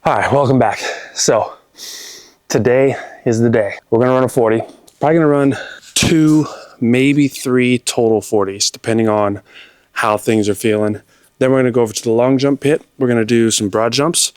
All right, welcome back. So today is the day. We're gonna run a 40. Probably gonna run 2, maybe 3 total 40s, depending on how things are feeling. Then we're gonna go over to the long jump pit. We're gonna do some broad jumps.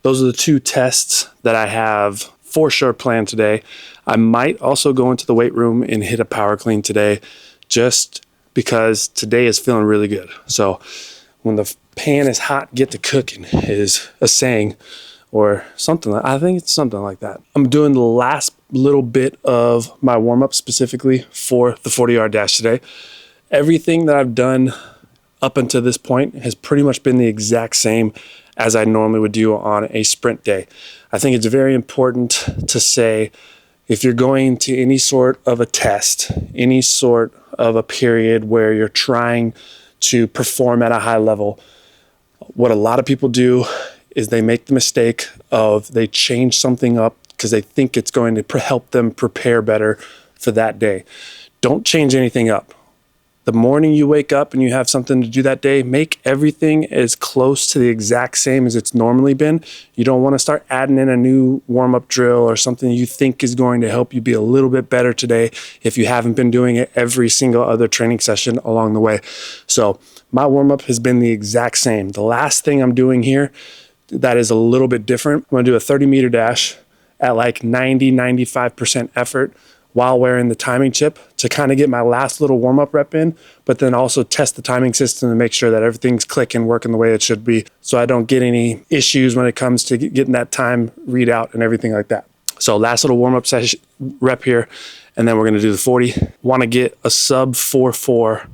Those are the 2 tests that I have for sure planned today. I might also go into the weight room and hit a power clean today, just because today is feeling really good. So when the pan is hot, get to cooking is a saying or something. I think it's something like that. I'm doing the last little bit of my warm-up specifically for the 40-yard dash today. Everything that I've done up until this point has pretty much been the exact same as I normally would do on a sprint day. I think it's very important to say, if you're going to any sort of a test, any sort of a period where you're trying to perform at a high level, what a lot of people do is they make the mistake of they change something up because they think it's going to help them prepare better for that day. Don't change anything up. The morning you wake up and you have something to do that day, make everything as close to the exact same as it's normally been. You don't want to start adding in a new warm-up drill or something you think is going to help you be a little bit better today if you haven't been doing it every single other training session along the way. So my warm-up has been the exact same. The last thing I'm doing here that is a little bit different, I'm going to do a 30-meter dash at like 90-95% effort while wearing the timing chip to kind of get my last little warm-up rep in, but then also test the timing system to make sure that everything's clicking, working the way it should be, so I don't get any issues when it comes to getting that time readout and everything like that. So last little warm-up session rep here, and then we're gonna do the 40. Want to get a sub 4.4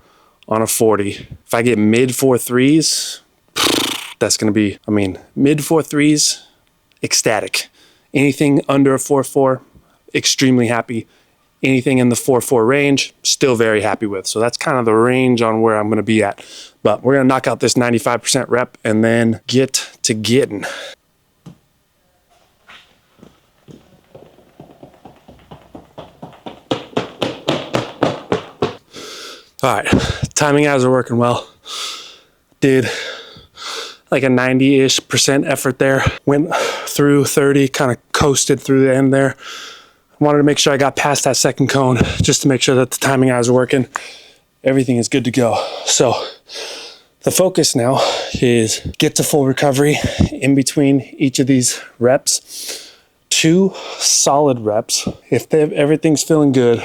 on a 40. If I get mid 4.3s, that's gonna be, mid 4.3s, ecstatic. Anything under a 4.4, extremely happy. Anything in the 4.4 range, still very happy with. So that's kind of the range on where I'm gonna be at. But we're gonna knock out this 95% rep and then get to getting. All right, timing guys are working well. Did like a 90-ish% effort there. Went through 30, kind of coasted through the end there. Wanted to make sure I got past that second cone just to make sure that the timing eyes are working. Everything is good to go. So the focus now is get to full recovery in between each of these reps. 2 solid reps. If everything's feeling good,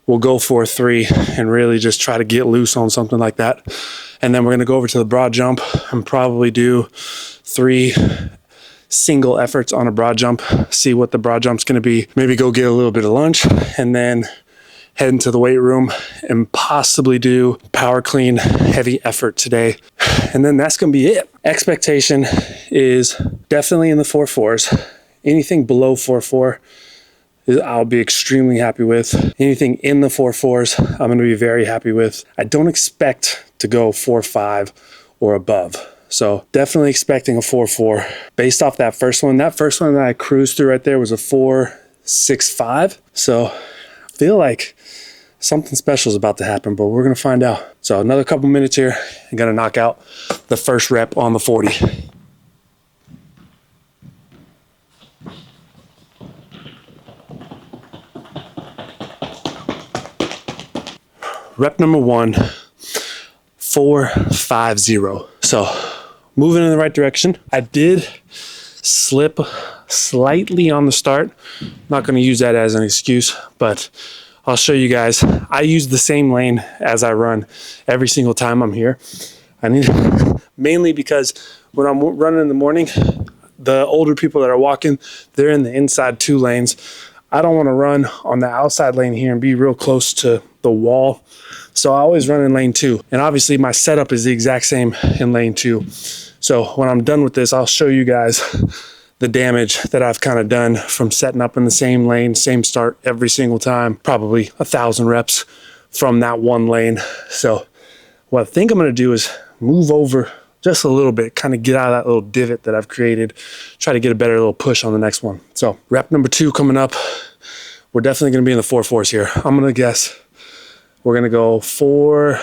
we'll go for 3 and really just try to get loose on something like that. And then we're gonna go over to the broad jump and probably do 3 single efforts on a broad jump, see what the broad jump's gonna be. Maybe go get a little bit of lunch and then head into the weight room and possibly do power clean, heavy effort today. And then that's gonna be it. Expectation is definitely in the 4.4s. Anything below 4.4, I'll be extremely happy with. Anything in the 4.4s, I'm gonna be very happy with. I don't expect to go 4.5 or above. So definitely expecting a 4.4 based off that first one. That first one that I cruised through right there was a 4.65. So I feel like something special is about to happen, but we're gonna find out. So another couple minutes here, I'm gonna knock out the first rep on the 40. Rep number 1, 4.50. So moving in the right direction. I did slip slightly on the start. Not going to use that as an excuse, but I'll show you guys. I use the same lane as I run every single time I'm here. I need mainly because when I'm running in the morning, the older people that are walking, they're in the inside 2 lanes. I don't want to run on the outside lane here and be real close to the wall. So I always run in lane 2. And obviously my setup is the exact same in lane 2. So when I'm done with this, I'll show you guys the damage that I've kind of done from setting up in the same lane, same start every single time, probably 1,000 reps from that one lane. So what I think I'm going to do is move over just a little bit, kind of get out of that little divot that I've created, try to get a better little push on the next one. So rep number 2 coming up. We're definitely going to be in the 4.4s here. I'm going to guess we're going to go 4.44,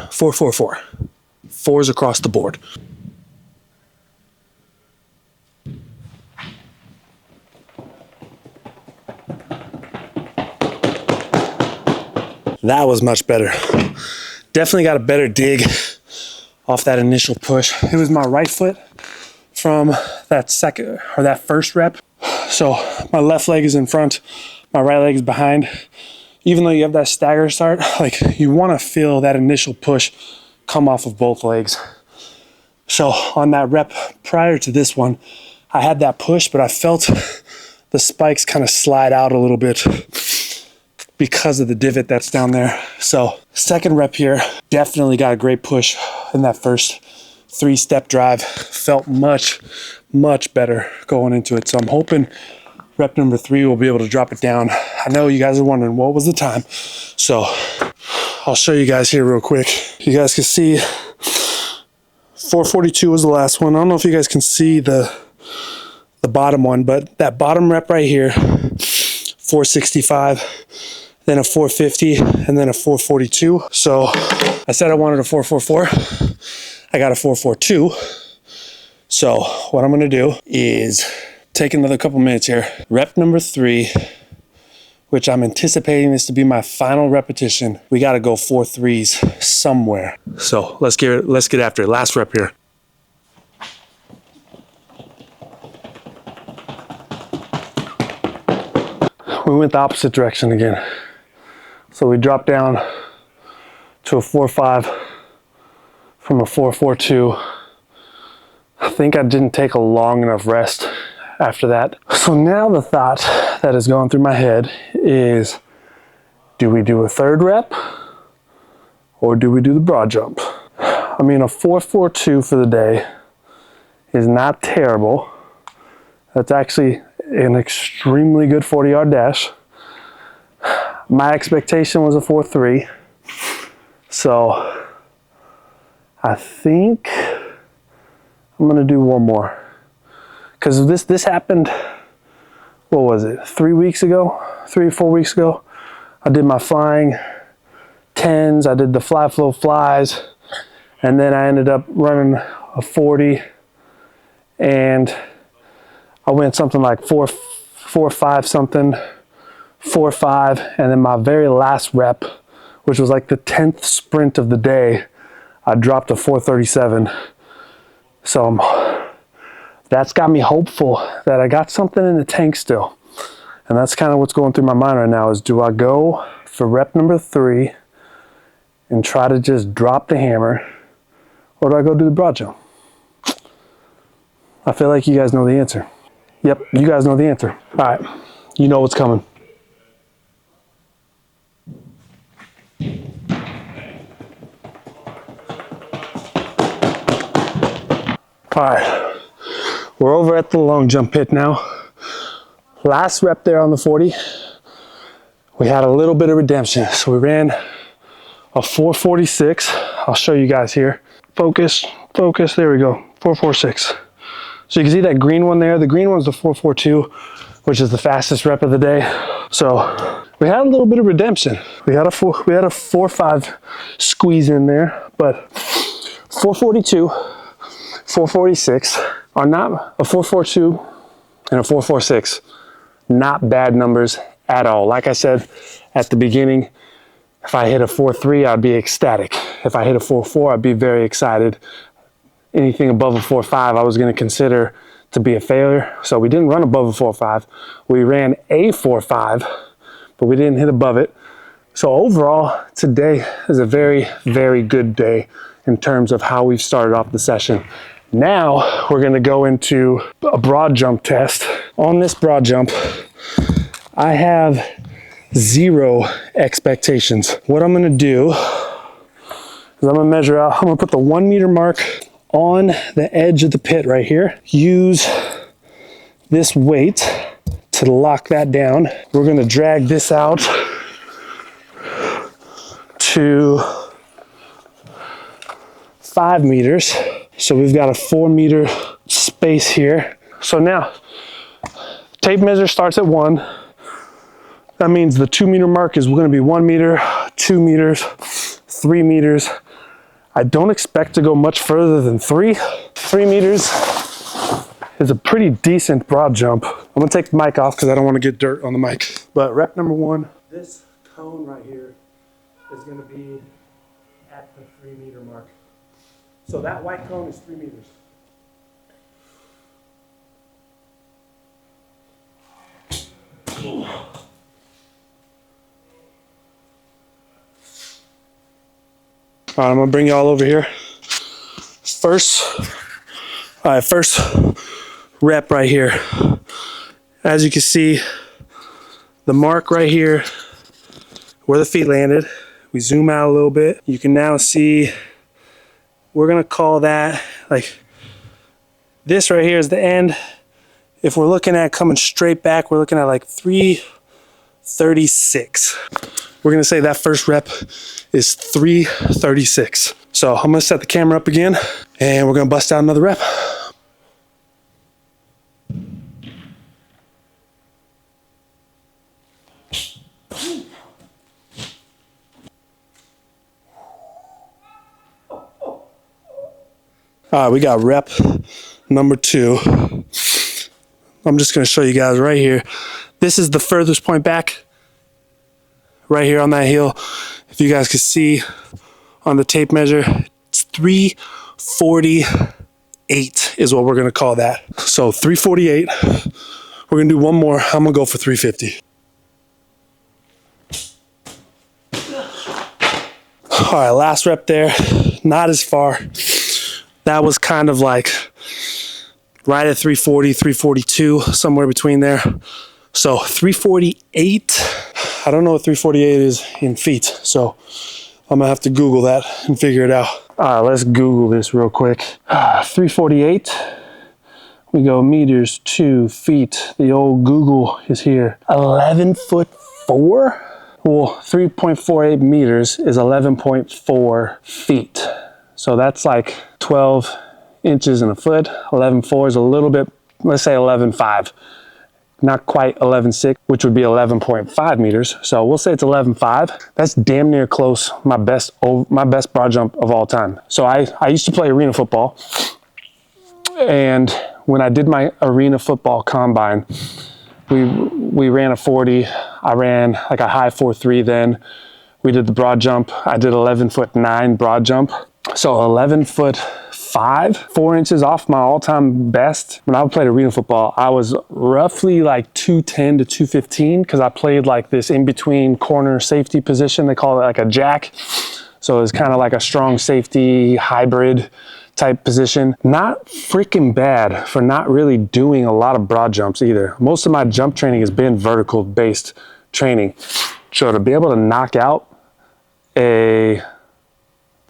4.44. 4s across the board. That was much better. Definitely got a better dig off that initial push. It was my right foot from that second or that first rep. So my left leg is in front, my right leg is behind. Even though you have that stagger start, like you want to feel that initial push come off of both legs. So on that rep prior to this one, I had that push, but I felt the spikes kind of slide out a little bit because of the divot that's down there. So second rep here, definitely got a great push in that first 3-step drive. Felt much, much better going into it. So I'm hoping rep number 3 we'll be able to drop it down. I know you guys are wondering what was the time. So I'll show you guys here real quick. You guys can see 442 was the last one. I don't know if you guys can see the bottom one, but that bottom rep right here, 465, then a 450, and then a 442. So I said I wanted a 444. I got a 442. So what I'm gonna do is take another couple minutes here. Rep number 3, which I'm anticipating this to be my final repetition. We gotta go 4 threes somewhere. So let's get after it. Last rep here. We went the opposite direction again. So we dropped down to a 4.5 from a 4.42. I think I didn't take a long enough rest after that. So now the thought that is going through my head is, do we do a 3rd rep or do we do the broad jump? I mean, a 4.42 for the day is not terrible. That's actually an extremely good 40-yard dash. My expectation was a 4.3. So I think I'm gonna do one more. Because this happened, what was it, 3 weeks ago? 3 or 4 weeks ago? I did my flying 10s, I did the fly flow flies, and then I ended up running a 40, and I went something like 4.5 something, 4.5, and then my very last rep, which was like the 10th sprint of the day, I dropped a 4.37. So that's got me hopeful that I got something in the tank still. And that's kind of what's going through my mind right now is, do I go for rep number 3 and try to just drop the hammer, or do I go do the broad jump? I feel like you guys know the answer. Yep, you guys know the answer. All right, you know what's coming. All right, we're over at the long jump pit now. Last rep there on the 40, we had a little bit of redemption. So we ran a 446. I'll show you guys here. Focus, focus, there we go, 446. So you can see that green one there. The green one's the 442, which is the fastest rep of the day. So we had a little bit of redemption. We had a 4.5 squeeze in there, but 442, 446 are not a 442 and a 446. Not bad numbers at all. Like I said at the beginning, if I hit a 4.3, I'd be ecstatic. If I hit a 4.4, I'd be very excited. Anything above a 4.5, I was going to consider to be a failure. So we didn't run above a 4.5. We ran a 4.5, but we didn't hit above it. So overall, today is a very, very good day in terms of how we've started off the session. Now we're going to go into a broad jump test. On this broad jump, I have 0 expectations. What I'm going to do is I'm going to measure out. I'm going to put the 1 meter mark on the edge of the pit right here. Use this weight to lock that down. We're going to drag this out to 5 meters. So we've got a 4 meter space here. So now, tape measure starts at 1. That means the 2 meter mark is going to be 1 meter, 2 meters, 3 meters. I don't expect to go much further than 3. 3 meters is a pretty decent broad jump. I'm gonna take the mic off because I don't want to get dirt on the mic. But rep number 1, this cone right here is going to be at the 3 meter mark. So that white cone is 3 meters. All right, I'm gonna bring y'all over here. First rep right here. As you can see, the mark right here, where the feet landed. We zoom out a little bit. You can now see, we're gonna call that, like, this right here is the end. If we're looking at coming straight back, we're looking at like 336. We're gonna say that first rep is 336. So I'm gonna set the camera up again and we're gonna bust out another rep. All right, we got rep number 2. I'm just gonna show you guys right here. This is the furthest point back, right here on that heel. If you guys can see on the tape measure, it's 348 is what we're gonna call that. So 348, we're gonna do one more. I'm gonna go for 350. All right, last rep there, not as far. That was kind of like right at 340, 342, somewhere between there. So 348, I don't know what 348 is in feet, so I'm gonna have to Google that and figure it out. All right, let's Google this real quick. 348, we go meters to feet. The old Google is here. 11'4"? Well, 3.48 meters is 11.4 feet. So that's like 12 inches in a foot. 11.4 is a little bit, let's say 11.5. Not quite 11.6, which would be 11.5 meters. So we'll say it's 11.5. That's damn near close, my best broad jump of all time. So I used to play arena football. And when I did my arena football combine, we ran a 40. I ran like a high 4.3 then. We did the broad jump. I did 11'9" broad jump. So 11'5", 4 inches off my all-time best. When I played arena football, I was roughly like 210 to 215 because I played like this in-between corner safety position. They call it like a jack. So it's kind of like a strong safety hybrid type position. Not freaking bad for not really doing a lot of broad jumps either. Most of my jump training has been vertical based training. So to be able to knock out a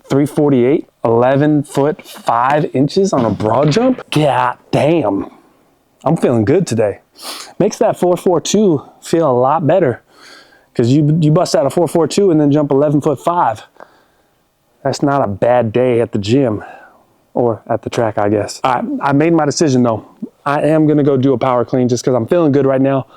348, 11'5" on a broad jump, god damn, I'm feeling good today. Makes that 4.42 feel a lot better because you bust out a 4.42 and then jump 11'5". That's not a bad day at the gym or at the track, I guess. I made my decision though. I am gonna go do a power clean just because I'm feeling good right now.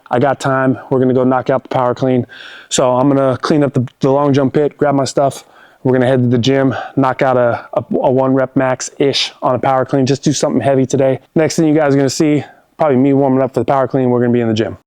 I got time. We're gonna go knock out the power clean. So I'm gonna clean up the long jump pit, grab my stuff. We're gonna head to the gym, knock out a 1 rep max-ish on a power clean, just do something heavy today. Next thing you guys are gonna see, probably me warming up for the power clean. We're gonna be in the gym.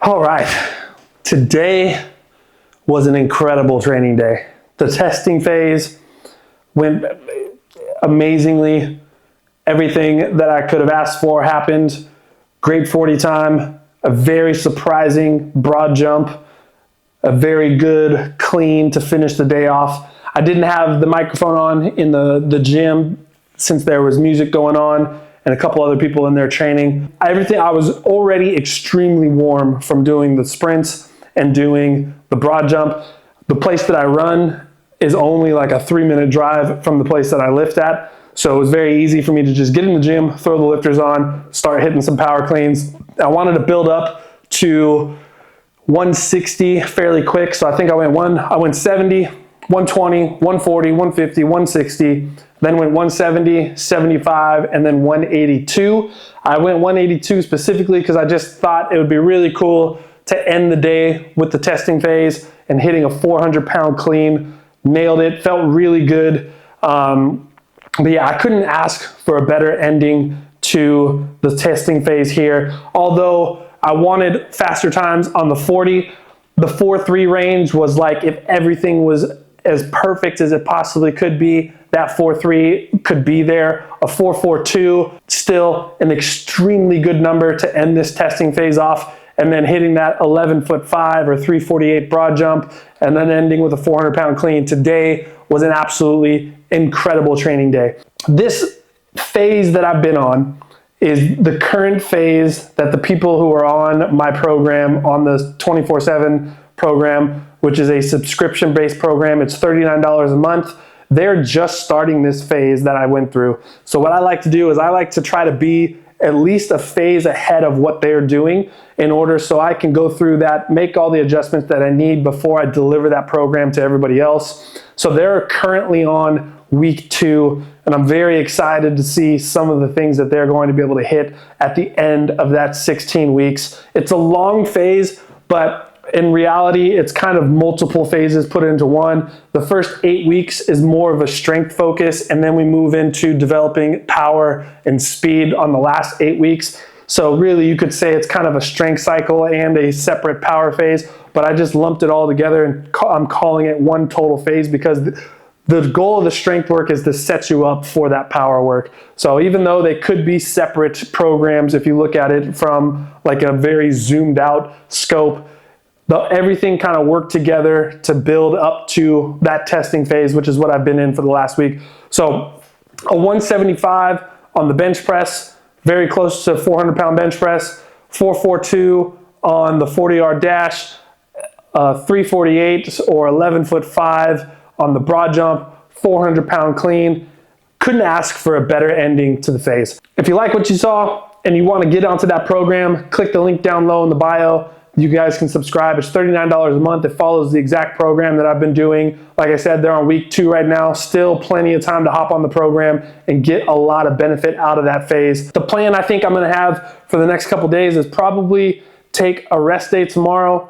All right, today was an incredible training day. The testing phase went amazingly. Everything that I could have asked for happened. Great 40 time, a very surprising broad jump, a very good clean to finish the day off. I didn't have the microphone on in the gym since there was music going on and a couple other people in there training. I was already extremely warm from doing the sprints and doing the broad jump. The place that I run is only like a 3-minute drive from the place that I lift at. So it was very easy for me to just get in the gym, throw the lifters on, start hitting some power cleans. I wanted to build up to 160 fairly quick. So I think I went 70, 120, 140, 150, 160, then went 170, 75, and then 182. I went 182 specifically because I just thought it would be really cool to end the day with the testing phase and hitting a 400-pound clean. Nailed it, felt really good. But yeah, I couldn't ask for a better ending to the testing phase here. Although I wanted faster times on the 40, the 4.3 range was like if everything was as perfect as it possibly could be, that 4.3 could be there. A 4.42, still an extremely good number to end this testing phase off, and then hitting that 11'5" or 348 broad jump, and then ending with a 400-pound clean. Today was an absolutely incredible training day. This phase that I've been on is the current phase that the people who are on my program, on the 24/7 program, which is a subscription-based program, it's $39 a month. They're just starting this phase that I went through. So what I like to do is I like to try to be at least a phase ahead of what they're doing in order so I can go through that, make all the adjustments that I need before I deliver that program to everybody else. So they're currently on week 2, and I'm very excited to see some of the things that they're going to be able to hit at the end of that 16 weeks. It's a long phase, but in reality, it's kind of multiple phases put into one. The first 8 weeks is more of a strength focus, and then we move into developing power and speed on the last 8 weeks. So really, you could say it's kind of a strength cycle and a separate power phase, but I just lumped it all together, and I'm calling it one total phase because the goal of the strength work is to set you up for that power work. So even though they could be separate programs, if you look at it from like a very zoomed out scope, everything kind of worked together to build up to that testing phase, which is what I've been in for the last week. So a 175 on the bench press, very close to 400-pound bench press, 442 on the 40-yard dash, 348 or 11'5" on the broad jump, 400-pound clean. Couldn't ask for a better ending to the phase. If you like what you saw and you want to get onto that program, click the link down low in the bio. You guys can subscribe. It's $39 a month. It follows the exact program that I've been doing. Like I said, they're on week 2 right now. Still plenty of time to hop on the program and get a lot of benefit out of that phase. The plan I think I'm going to have for the next couple days is probably take a rest day tomorrow,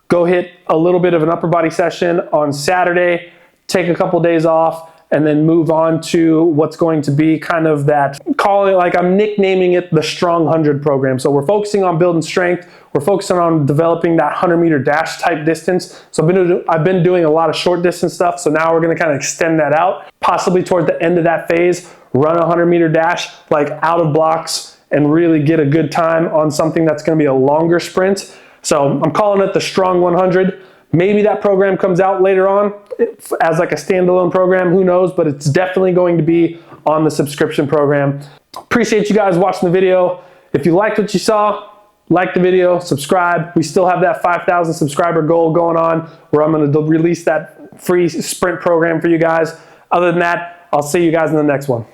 go hit a little bit of an upper body session on Saturday, take a couple days off, and then move on to what's going to be kind of that, call it like I'm nicknaming it the Strong 100 program. So we're focusing on building strength. We're focusing on developing that 100-meter dash type distance. So I've been doing a lot of short distance stuff. So now we're going to kind of extend that out, possibly towards the end of that phase, run a 100-meter dash like out of blocks and really get a good time on something that's going to be a longer sprint. So I'm calling it the Strong 100. Maybe that program comes out later on as like a standalone program, who knows, but it's definitely going to be on the subscription program. Appreciate you guys watching the video. If you liked what you saw, like the video, subscribe. We still have that 5,000 subscriber goal going on where I'm going to release that free sprint program for you guys. Other than that, I'll see you guys in the next one.